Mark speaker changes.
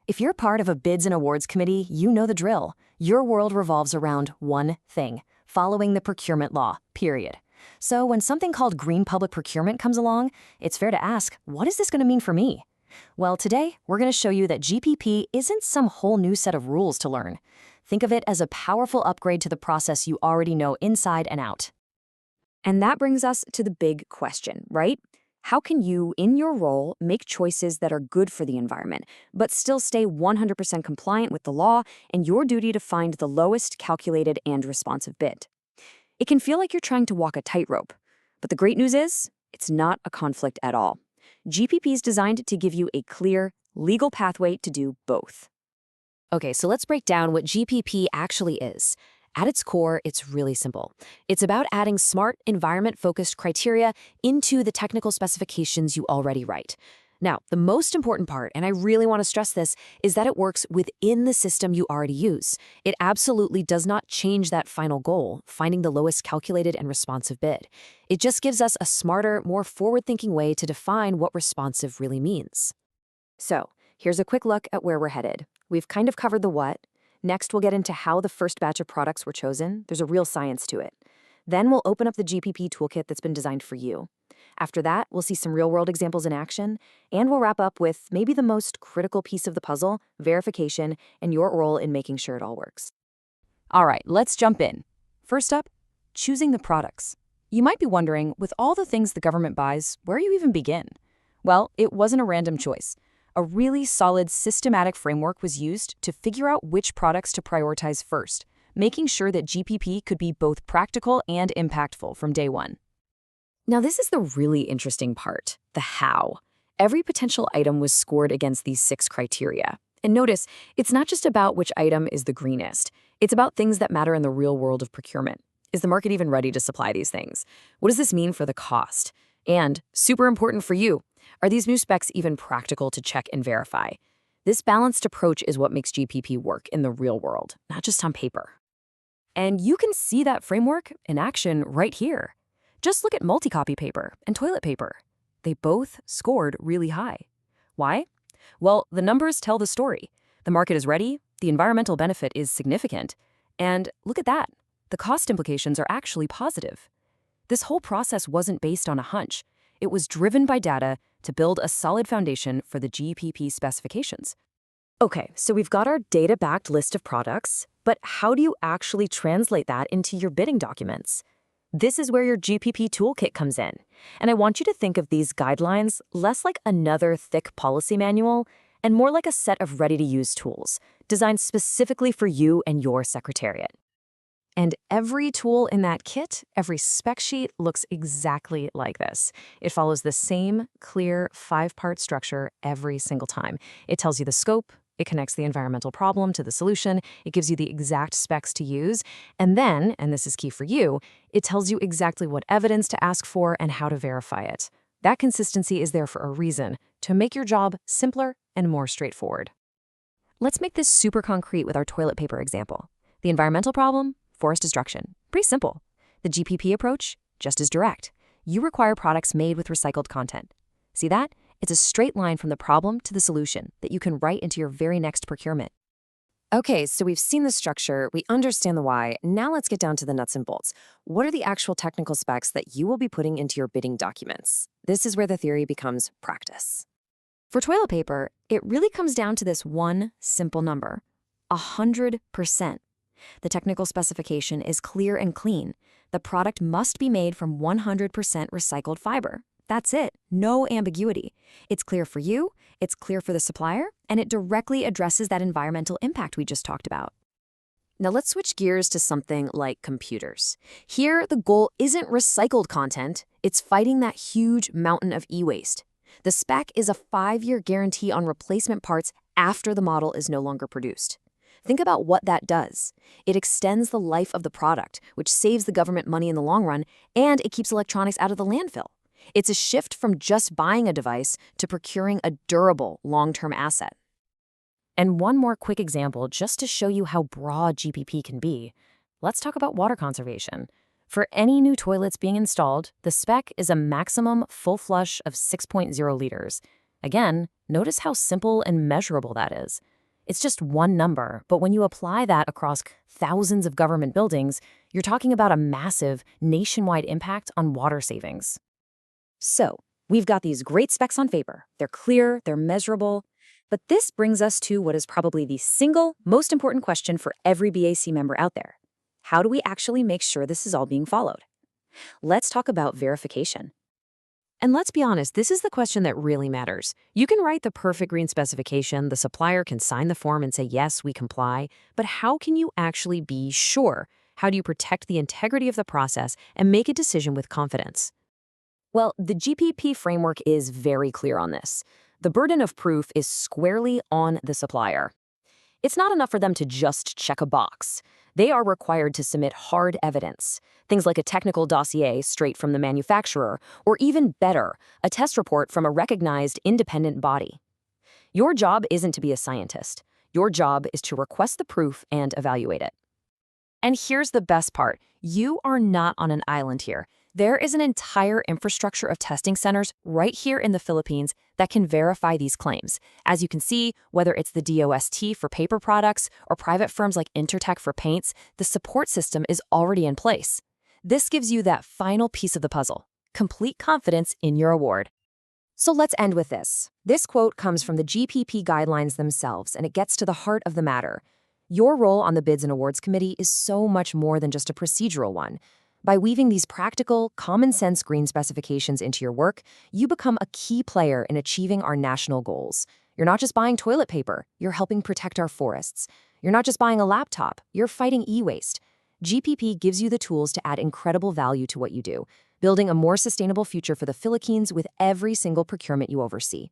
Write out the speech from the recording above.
Speaker 1: If you're part of a bids and awards committee, you know the drill. Your world revolves around one thing: following the procurement law, period. So when something called Green Public Procurement comes along, it's fair to ask, what is this going to mean for me? Well, today, we're going to show you that GPP isn't some whole new set of rules to learn. Think of it as a powerful upgrade to the process you already know inside and out.
Speaker 2: And that brings us to the big question, right? How can you, in your role, make choices that are good for the environment, but still stay 100% compliant with the law and your duty to find the lowest calculated and responsive bid? It can feel like you're trying to walk a tightrope, but the great news is, it's not a conflict at all. GPP is designed to give you a clear, legal pathway to do both.
Speaker 1: Okay, so let's break down what GPP actually is. At its core, it's really simple. It's about adding smart, environment-focused criteria into the technical specifications you already write. Now, the most important part, and I really want to stress this, is that it works within the system you already use. It absolutely does not change that final goal, finding the lowest calculated and responsive bid. It just gives us a smarter, more forward-thinking way to define what responsive really means.
Speaker 2: So, here's a quick look at where we're headed. We've kind of covered the what. Next, we'll get into how the first batch of products were chosen. There's a real science to it. Then we'll open up the GPP toolkit that's been designed for you. After that, we'll see some real-world examples in action, and we'll wrap up with maybe the most critical piece of the puzzle, verification, and your role in making sure it all works.
Speaker 1: All right, let's jump in. First up, choosing the products. You might be wondering, with all the things the government buys, where you even begin? Well, it wasn't a random choice. A really solid, systematic framework was used to figure out which products to prioritize first, making sure that GPP could be both practical and impactful from day one.
Speaker 2: Now, this is the really interesting part, the how. Every potential item was scored against these 6 criteria. And notice, it's not just about which item is the greenest. It's about things that matter in the real world of procurement. Is the market even ready to supply these things? What does this mean for the cost? And, super important for you, are these new specs even practical to check and verify? This balanced approach is what makes GPP work in the real world, not just on paper.
Speaker 1: And you can see that framework in action right here. Just look at multi-copy paper and toilet paper. They both scored really high. Why? Well, the numbers tell the story. The market is ready, the environmental benefit is significant, and look at that. The cost implications are actually positive. This whole process wasn't based on a hunch. It was driven by data to build a solid foundation for the GPP specifications.
Speaker 2: Okay, so we've got our data-backed list of products, but how do you actually translate that into your bidding documents? This is where your GPP toolkit comes in. And I want you to think of these guidelines less like another thick policy manual and more like a set of ready-to-use tools designed specifically for you and your secretariat.
Speaker 1: And every tool in that kit, every spec sheet looks exactly like this. It follows the same clear 5-part structure every single time. It tells you the scope, it connects the environmental problem to the solution, it gives you the exact specs to use, and then, and this is key for you, it tells you exactly what evidence to ask for and how to verify it. That consistency is there for a reason, to make your job simpler and more straightforward. Let's make this super concrete with our toilet paper example. The environmental problem? Forest destruction. Pretty simple. The GPP approach? Just as direct. You require products made with recycled content. See that? It's a straight line from the problem to the solution that you can write into your very next procurement.
Speaker 2: Okay, so we've seen the structure, we understand the why. Now let's get down to the nuts and bolts. What are the actual technical specs that you will be putting into your bidding documents? This is where the theory becomes practice.
Speaker 1: For toilet paper, it really comes down to this one simple number: 100%. The technical specification is clear and clean. The product must be made from 100% recycled fiber. That's it. No ambiguity. It's clear for you, it's clear for the supplier, and it directly addresses that environmental impact we just talked about.
Speaker 2: Now let's switch gears to something like computers. Here, the goal isn't recycled content, it's fighting that huge mountain of e-waste. The spec is a 5-year guarantee on replacement parts after the model is no longer produced. Think about what that does. It extends the life of the product, which saves the government money in the long run, and it keeps electronics out of the landfill. It's a shift from just buying a device to procuring a durable, long-term asset.
Speaker 1: And one more quick example just to show you how broad GPP can be. Let's talk about water conservation. For any new toilets being installed, the spec is a maximum full flush of 6.0 liters. Again, notice how simple and measurable that is. It's just one number, but when you apply that across thousands of government buildings, you're talking about a massive nationwide impact on water savings.
Speaker 2: So, we've got these great specs on paper. They're clear, they're measurable. But this brings us to what is probably the single most important question for every BAC member out there. How do we actually make sure this is all being followed? Let's talk about verification.
Speaker 1: And let's be honest, this is the question that really matters. You can write the perfect green specification, the supplier can sign the form and say, yes, we comply, but how can you actually be sure? How do you protect the integrity of the process and make a decision with confidence?
Speaker 2: Well, the GPP framework is very clear on this. The burden of proof is squarely on the supplier. It's not enough for them to just check a box. They are required to submit hard evidence, things like a technical dossier straight from the manufacturer, or even better, a test report from a recognized independent body. Your job isn't to be a scientist. Your job is to request the proof and evaluate it. And here's the best part. You are not on an island here. There is an entire infrastructure of testing centers right here in the Philippines that can verify these claims. As you can see, whether it's the DOST for paper products or private firms like Intertech for paints, the support system is already in place. This gives you that final piece of the puzzle, complete confidence in your award. So let's end with this. This quote comes from the GPP guidelines themselves, and it gets to the heart of the matter. Your role on the Bids and Awards Committee is so much more than just a procedural one. By weaving these practical, common-sense green specifications into your work, you become a key player in achieving our national goals. You're not just buying toilet paper, you're helping protect our forests. You're not just buying a laptop, you're fighting e-waste. GPP gives you the tools to add incredible value to what you do, building a more sustainable future for the Philippines with every single procurement you oversee.